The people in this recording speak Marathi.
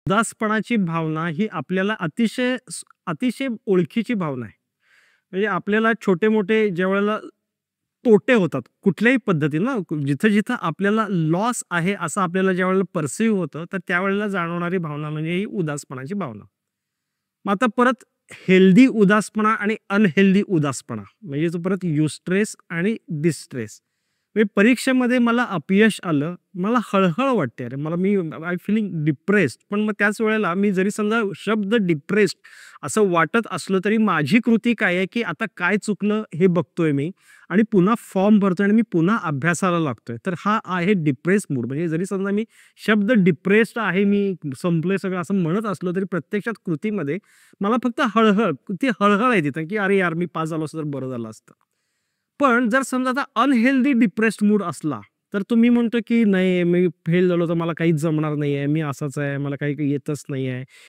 उदासपणाची भावना ही आपल्याला अतिशय ओळखीची भावना आहे. म्हणजे आपल्याला छोटे-मोठे ज्यावेळेला तोटे होतात कुठल्याही पद्धतीनं जिथं-जिथं आपल्याला लॉस आहे असं आपल्याला ज्यावेळेला पर्सीव्ह होतं, तर त्यावेळेला जाणवणारी भावना म्हणजे ही उदासपणाची भावना. मग आता परत हेल्दी उदासपणा आणि अनहेल्दी उदासपणा म्हणजे जो परत युस्ट्रेस आणि डिस्ट्रेस. म्हणजे परीक्षेमध्ये मला अपयश आलं, मला हळहळ वाटते. अरे मी आय फीलिंग डिप्रेस्ड. पण मग त्याच वेळेला मी जरी समजा शब्द डिप्रेस्ड असं वाटत असलं तरी माझी कृती काय आहे, की आता काय चुकलं हे बघतोय मी आणि पुन्हा फॉर्म भरतोय आणि मी पुन्हा अभ्यासाला लागतोय. तर हा आहे डिप्रेस मूड. म्हणजे जरी समजा मी शब्द डिप्रेस्ड आहे, मी संपलंय सगळं असं म्हणत असलो तरी प्रत्यक्षात कृतीमध्ये मला फक्त हळहळ, ती हळहळ आहे तिथं, की "अरे यार, मी पास झालो असतो तर बरं झालं असतं." पण जर समजा आता अनहेल्दी डिप्रेस्ड मूड असला, तर तुम्ही म्हणतो, की "नाही, मी फेल झालो तर मला काहीच जमणार नाहीये. मी असाच आहे. मला काही येतच नाहीये."